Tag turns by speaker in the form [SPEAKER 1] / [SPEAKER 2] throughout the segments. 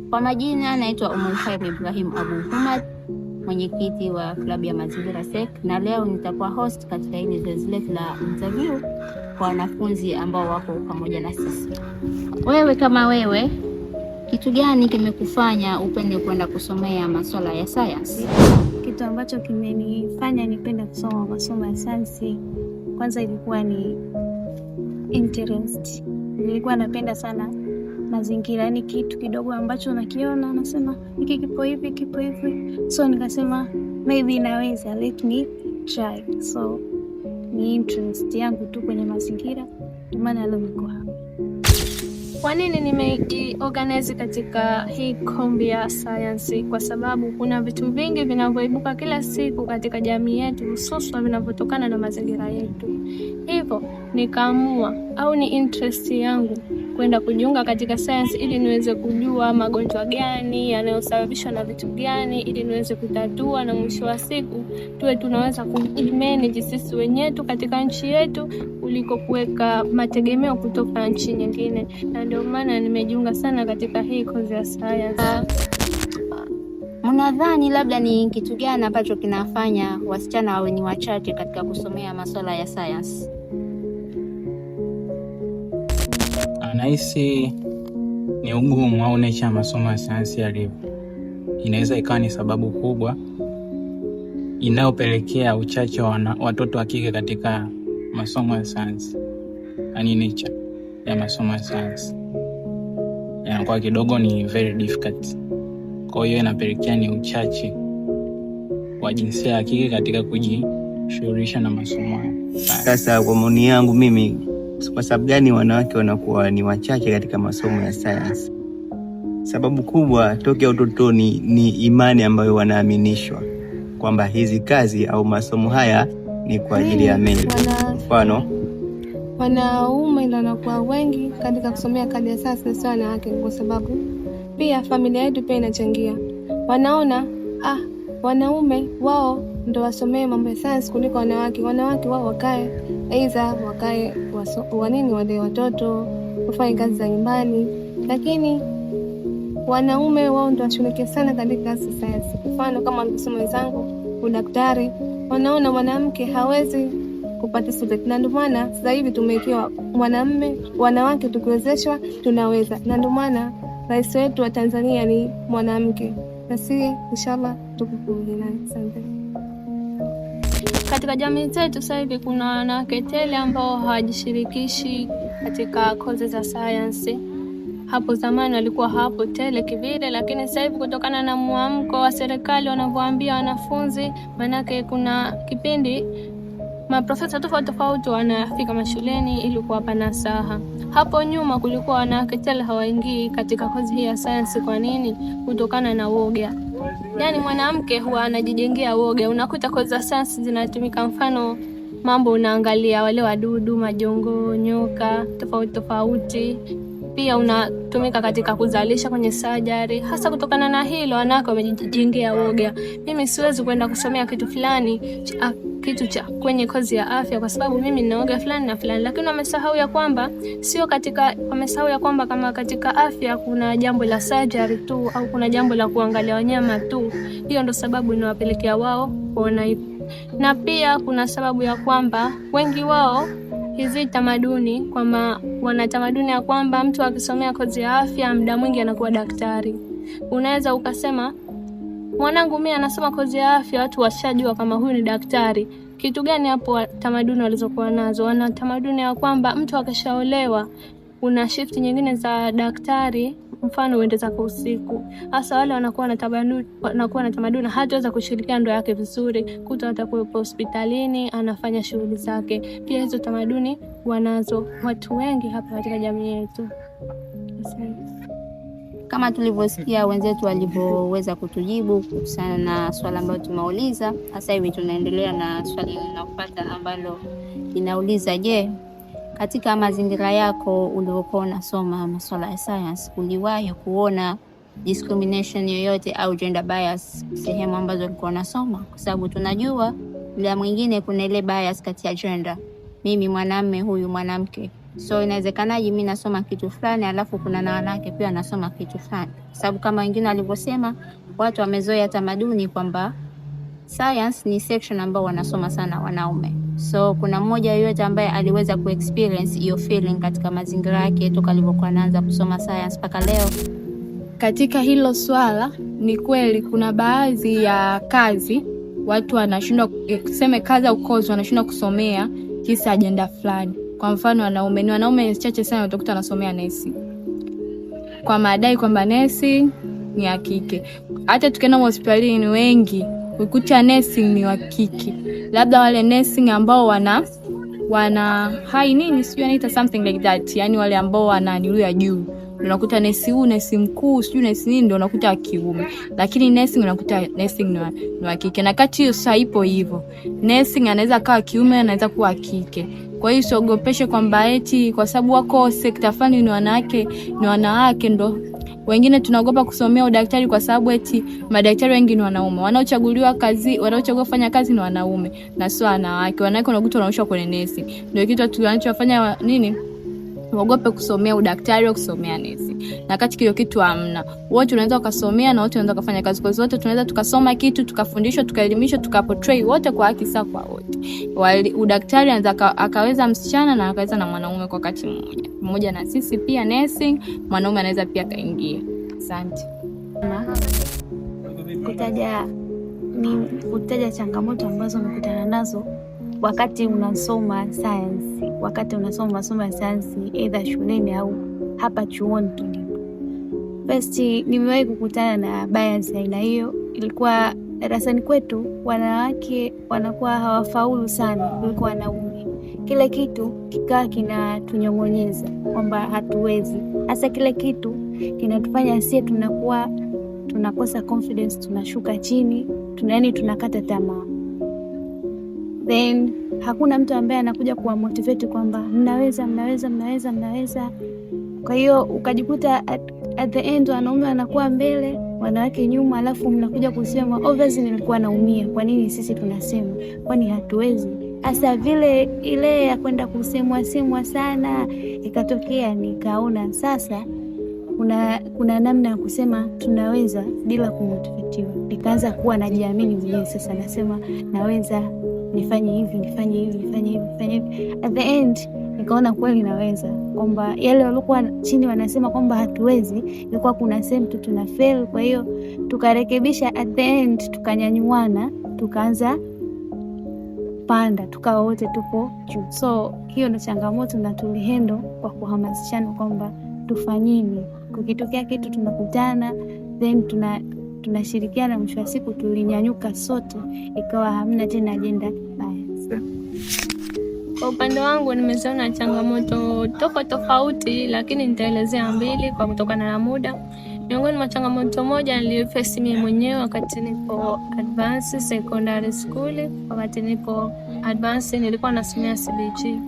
[SPEAKER 1] Kwa majina naitwa Umulkhair Ibrahim Abu Humad, mwenyekiti wa klabu ya Mazingira SEC, na leo nitakuwa host katika hili zoezi letu la interview kwa wanafunzi ambao wako pamoja na sisi. Wewe kama wewe, kitu gani kimekufanya upende kwenda kusomea masuala ya science?
[SPEAKER 2] Kitu ambacho kimenifanya nipende kusoma masomo ya science, kwanza ilikuwa ni interest. Nilikuwa napenda sana mazingira, yani kitu kidogo ambacho nakiona nasema hiki kipo hivi, so nikasema maybe naweza, let me try. So ni interest yangu tu kwenye mazingira, ndio maana leo niko hapa.
[SPEAKER 3] Kwa nini nimejiorganize katika hii kombi ya science? Kwa sababu kuna vitu vingi vinavyoibuka kila siku katika jamii yetu, hususan vinavyotokana na mazingira yetu. Hivyo nikaamua au ni interest yangu kwenda kujiunga katika science ili niweze kujua magonjwa gani yanayosababishwa na vitu gani, ili niweze kutatua, na mwisho wa siku tuwe tunaweza kumanage sisi wenyewe katika nchi yetu kuliko kuweka mategemeo kutoka nchi nyingine. Na ndio maana nimejiunga sana katika hii kozi ya science.
[SPEAKER 1] Mnadhani labda ni kitu gani ambacho kinafanya wasichana wawe ni wachache katika kusomea masuala ya science?
[SPEAKER 4] Nahisi ni ugumu au nature ya masomo ya sayansi yalivyo. Inaweza ikawa ni sababu kubwa inayopelekea uchache wa watoto wa kike katika masomo ya sayansi. Yaani nature ya masomo ya sayansi yanakuwa kidogo ni very difficult. Kwa hiyo inapelekea ni uchache wa jinsia ya kike katika kujishughulisha na masomo haya.
[SPEAKER 5] Sasa kwa maoni yangu mimi, kwa sababu gani wanawake wanakuwa ni wachache katika masomo ya science? Sababu kubwa tokea utotoni ni imani ambayo wanaaminishwa kwamba hizi kazi au masomo haya ni kwa ajili ya meli. Mfano,
[SPEAKER 3] wanaume ndio wanakuwa wengi katika kusomea kazi ya science na sio wanawake, kwa sababu pia familia yetu pia inachangia. Wanaona wanaume wao ndio wasomee mambo ya science kuliko wanawake. Wanawake wao wakae wale watoto wafanye kazi za nyumbani, lakini wanaume wao ndio washiriki sana katika science. Mfano kama msomo wenzangu udaktari, wanaona mwanamke hawezi kuparticipate, na ndio maana sasa hivi tumewekewa wanawake tukiwezeshwa tunaweza, na ndio maana rais wetu wa Tanzania ni mwanamke, na sisi inshallah tukukubaliana. Asante. Katika jamii zetu sasa hivi kuna wanawake tele ambao hawajishirikishi katika kozi za science. Hapo zamani walikuwa hapo tele kivile, lakini sasa hivi kutokana na mwamko wa serikali wanavyoambia wanafunzi, manake kuna kipindi maprofesa tofauti wanafika mashuleni ili kuwapa nasaha. Hapo nyuma kulikuwa wanawake tele hawaingii katika kozi hii ya science. Kwa nini? Kutokana na woga. Yaani mwanamke huwa anajijengea woga. Unakuta kozi za science zinatumika, mfano mambo unaangalia wale wadudu, majongo, nyoka tofauti. Pia unatumika katika kuzalisha kwenye surgery. Hasa kutokana na hilo wanawake wamejijengea woga. Mimi siwezi kwenda kusomea kitu fulani kitu cha kwenye kozi ya afya kwa sababu mimi ninaoga fulani na fulani, lakini wamesahau ya kwamba kama katika afya kuna jambo la surgery tu au kuna jambo la kuangalia wanyama tu. Hiyo ndo sababu inawapelekea wao kuona hivyo. Na pia kuna sababu ya kwamba wengi wao hizi tamaduni, kwamba wanatamaduni ya kwamba mtu akisomea kozi ya afya muda mwingi anakuwa daktari. Unaweza ukasema mwanangu mimi anasoma kozi ya afya, watu washajua kama huyu ni daktari. Kitu gani hapo tamaduni walizokuwa nazo? Wana tamaduni ya kwamba mtu akishaolewa kuna shift nyingine za daktari, mfano uende zako usiku. Hasa wale wanakuwa na tamaduni hataweza kushirikia ndoa yake vizuri, kuta atakuwa hospitalini anafanya shughuli zake. Pia hizo tamaduni wanazo watu wengi hapa katika jamii yetu.
[SPEAKER 1] Kama tulivyosikia wenzetu walivyoweza kutujibu kuhusiana na swali ambalo tumeuliza, sasa hivi tunaendelea na swali linalofuata ambalo linauliza, je, katika mazingira yako uliokuwa unasoma masuala ya science uliwahi kuona discrimination yoyote au gender bias sehemu ambazo ulikuwa unasoma? Kwa sababu tunajua bila mwingine kuna ile bias kati ya gender. Mimi mwanamume, huyu mwanamke. So inawezekanaje mimi nasoma kitu fulani alafu kuna na wanawake pia wanasoma kitu fulani? Sababu kama wengine walivyosema, watu wamezoea tamaduni kwamba science ni section ambao wanasoma sana wanaume. So kuna mmoja yoyote ambaye aliweza kuexperience hiyo feeling katika mazingira yake toka alipokuwa anaanza kusoma science mpaka leo?
[SPEAKER 3] Katika hilo swala ni kweli kuna baadhi ya kazi watu wanashindwa, kuseme kazi au course wanashindwa kusomea kisa agenda fulani. Kwa mfano wanaume chache sana utakuta wanasomea nesi kwa madai kwamba nesi ni ya kike. Hata tukienda hospitalini wengi ukuta nursing ni wa kike, labda wale nursing ambao wana high nini sijui anaita something like that, yani wale ambao wana nilu ya juu unakuta nesi mkuu sijui nesi nini ndio unakuta wa kiume, lakini nursing unakuta nursing ni wa kike. Na kati hiyo sasa ipo hivyo, nursing anaweza kuwa kiume anaweza kuwa kike. Kwa hiyo usiogopeshe kwamba eti kwa sababu wako sekta fulani ni wanawake ndo wengine tunaogopa kusomea udaktari kwa sababu eti madaktari wengi ni wanaume. Wanaochagua kufanya kazi ni wanaume na sio wanawake. Wanawake unakuta wanaoshwa kwenye nesi. Ndio kitu tunachofanya nini? Uogope kusomea udaktari au kusomea nesi. Na kati hiyo kitu hamna. Wote tunaweza kusomea na wote wanaweza kufanya kazi. Kwa hiyo wote tunaweza tukasoma kitu, tukafundishwa, tukaelimishwa, tukaportray wote kwa haki sawa kwa wote. Udaktari anaweza akaweza msichana na akaweza na mwanaume kwa wakati mmoja. Mmoja na sisi pia nursing, mwanaume anaweza pia kaingia. Asante.
[SPEAKER 2] Kutaja changamoto ambazo umekutana nazo wakati unasoma science, wakati unasoma masomo ya science either shuleni au hapa chuoni tulipo. First, nimewahi kukutana na bias aina hiyo. Ilikuwa darasani kwetu wanawake wanakuwa hawafaulu sana kuliko wanaume. Kile kitu kikaa kinatunyong'onyeza kwamba hatuwezi. Hasa kile kitu kinatufanya sisi tunakosa confidence, tunashuka chini, tunakata tamaa. Then hakuna mtu ambaye anakuja kuwa motivate kwamba mnaweza. Kwa hiyo ukajikuta at the end wanaume wanakuwa mbele, wanawake nyuma, alafu mnakuja kusema obviously nilikuwa naumia. Kwa nini sisi tunasema? Kwani hatuwezi? Hasa vile ile ya kwenda kusemwa sana ikatokea nikaona sasa kuna namna ya kusema tunaweza bila kumotivatiwa. Nikaanza kuwa najiamini mwenyewe, sasa nasema naweza, nifanye hivi. At the end nikaona kweli naweza, kwamba yale walikuwa chini wanasema kwamba hatuwezi, ilikuwa kuna sehemu tu tuna fail. Kwa hiyo tukarekebisha, at the end tukanyanyuana, tukaanza panda, tukawa wote tupo juu. So hiyo ndio changamoto na tulihendo kwa kuhamasishana kwamba tufanyeni. Kukitokea kitu tunakutana, then tunashirikiana, mwisho wa siku tulinyanyuka sote, ikawa hamna tena agenda mbaya.
[SPEAKER 3] Kwa upande wangu nimeziona changamoto tofauti, lakini nitaelezea mbili kwa kutokana na muda. Miongoni mwa changamoto moja niliyoface mimi mwenyewe wakati nipo advanced secondary school. Wakati nipo advanced nilikuwa nasomea CBG.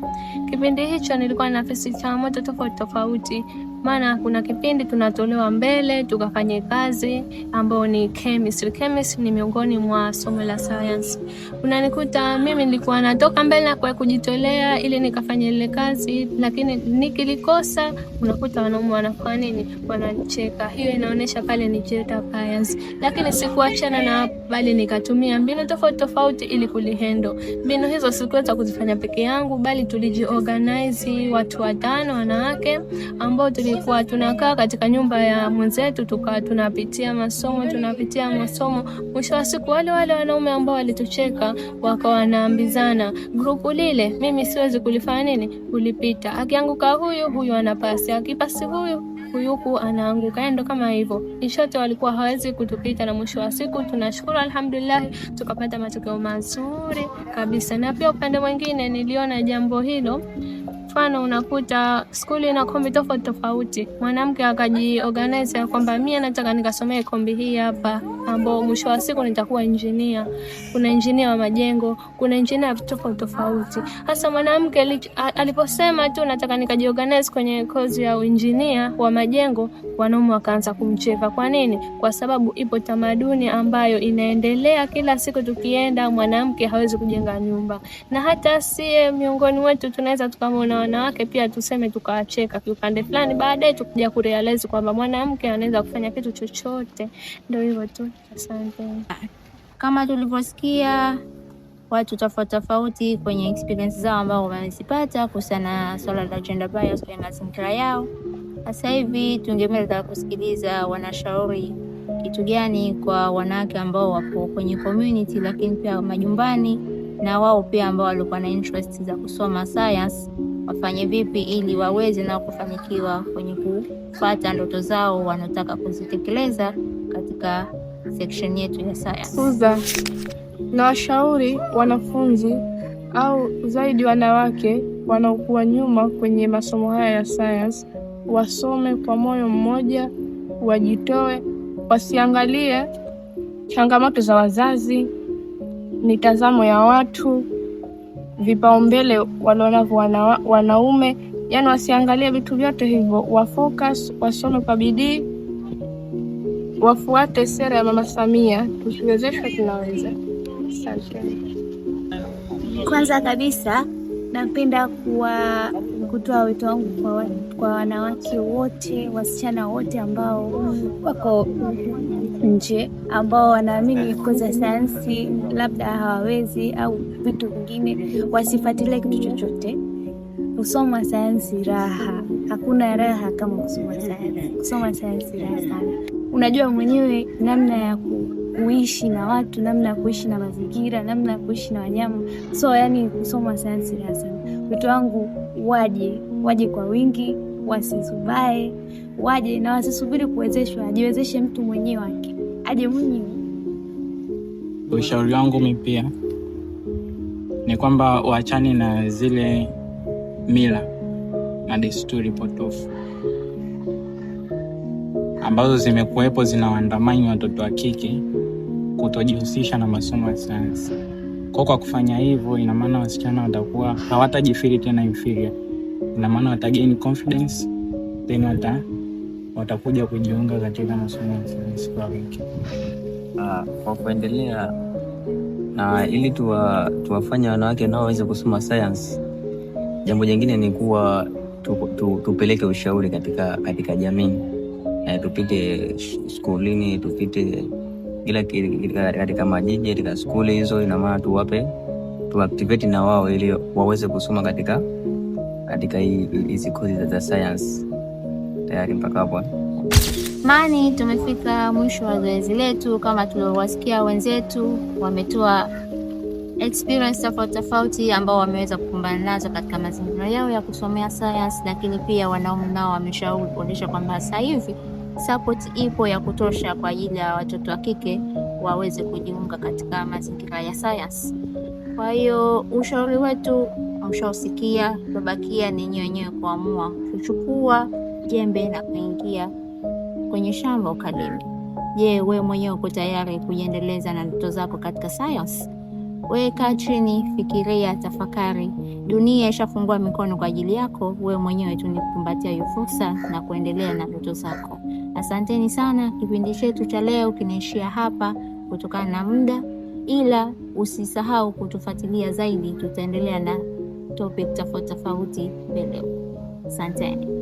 [SPEAKER 3] Kipindi hicho nilikuwa na face changamoto tofauti. Maana kuna kipindi tunatolewa mbele tukafanye kazi ambayo ni chemistry. Chemistry ni miongoni mwa somo la science. Unanikuta mimi nilikuwa natoka mbele kwa kujitolea ili nikafanye ile kazi, lakini nikilikosa unakuta wanaume wanafanya nini? Wanacheka. Hiyo inaonyesha pale ni gender bias. Lakini sikuachana na bali nikatumia mbinu tofauti ili kulihendo. Mbinu hizo sikuweza kuzifanya peke yangu, bali tulijiorganize watu 5 wanawake ambao tulikuwa tunakaa katika nyumba ya mwenzetu, tunapitia masomo. Mwisho wa siku wale wanaume ambao walitucheka wakawa wanaambizana, grupu lile mimi siwezi kulifanya nini? Kulipita. Akianguka huyu anapasi, akipasi huyu anaanguka. Ndio kama hivyo. Inshote walikuwa hawezi kutupita, na mwisho wa siku tunashukuru alhamdulillah tukapata matokeo mazuri kabisa. Na pia upande mwingine niliona jambo hilo, mfano unakuta skuli ina kombi tofauti. Mwanamke akajiorganize kwamba mimi nataka nikasomee kombi hii hapa, ambao mwisho wa siku nitakuwa engineer. Kuna engineer wa majengo, kuna engineer tofauti. Hasa mwanamke aliposema tu nataka nikajiorganize kwenye kozi ya engineer wa majengo, wanaume wakaanza kumcheka. Kwa nini? Kwa sababu ipo tamaduni ambayo inaendelea kila siku, tukienda mwanamke hawezi kujenga nyumba. Na hata si miongoni wetu tunaweza tukamwona wanawake pia tuseme tukawacheka kiupande fulani, baadaye tukija kurealize kwamba mwanamke anaweza kufanya kitu chochote. Ndio hivyo tu, asante.
[SPEAKER 1] Kama tulivyosikia watu tofauti kwenye experience zao ambao wamezipata kuhusiana na swala la gender bias kwenye mazingira yao. Sasa hivi tungependa kusikiliza wanashauri kitu gani kwa wanawake ambao wako kwenye community lakini pia majumbani, na wao pia ambao walikuwa na interest za kusoma science, wafanye vipi ili waweze na kufanikiwa kwenye kufuata ndoto zao wanataka kuzitekeleza katika section yetu ya science.
[SPEAKER 6] Na washauri wanafunzi au zaidi wanawake wanaokuwa nyuma kwenye masomo haya ya science, wasome kwa moyo mmoja, wajitoe, wasiangalie changamoto za wazazi, mitazamo ya watu, vipaumbele walionavyo wanaume. Yani wasiangalie vitu vyote hivyo, wafocus, wasome kwa bidii, wafuate sera ya Mama Samia, tusiwezeshwe tunaweza. Asante.
[SPEAKER 2] Kwanza kabisa napenda kutoa wito wangu kwa wanawake wote, wasichana wote ambao wako nje, ambao wanaamini kozi ya sayansi labda hawawezi au vitu vingine, wasifuatilie kitu chochote. Kusoma sayansi raha, hakuna raha kama kusoma sayansi. Kusoma sayansi raha sana. Unajua mwenyewe namna ya kuishi na watu, namna ya kuishi na mazingira, namna ya kuishi na wanyama. So yani kusoma sayansi raha sana. Wito wangu waje kwa wingi, wasisubae, waje na wasisubiri kuwezeshwa, ajiwezeshe mtu mwenyewe wake. Aje mwenyewe.
[SPEAKER 4] Ushauri wangu mimi pia ni kwamba waachane na zile mila na desturi potofu ambazo zimekuwepo zinawaandamanya watoto wa kike kutojihusisha na masomo ya sayansi. Kwa kufanya hivyo, ina maana wasichana watakuwa hawatajifiri tena inferior. Ina maana watagain confidence, then watakuja kujiunga katika masomo ya sayansi kwa wingi.
[SPEAKER 5] Kwa kuendelea na ili tuwafanye wanawake nao waweze kusoma science, jambo jingine ni kuwa tupeleke ushauri katika jamii. Tupite skulini, tupite katika majiji, katika skuli hizo. Ina maana tuactivate na wao ili waweze kusoma katika hizi kozi za science. Tayari mpaka hapo.
[SPEAKER 1] Mani, tumefika mwisho wa zoezi letu. Kama tulivyowasikia wenzetu wametoa experience tofauti ambao wameweza kukumbana nazo katika mazingira yao ya kusomea science, lakini pia wanaume nao wameshauri kuonyesha kwamba sasa hivi support ipo ya kutosha kwa ajili ya watoto wa kike waweze kujiunga katika mazingira ya science. Kwa hiyo ushauri wetu mshausikia, tubakia ni wenyewe kuamua kuchukua jembe na kuingia kwenye shamba ukalime. Je, wewe mwenyewe uko tayari kujiendeleza na ndoto zako katika science? Wewe kaa chini, fikiria, tafakari. Dunia ishafungua mikono kwa ajili yako, wewe mwenyewe tu ni kukumbatia hiyo fursa na kuendelea na ndoto zako. Asanteni sana. Kipindi chetu cha leo kinaishia hapa kutokana na muda, ila usisahau kutufuatilia zaidi, tutaendelea na topic tofauti mbele. Asanteni.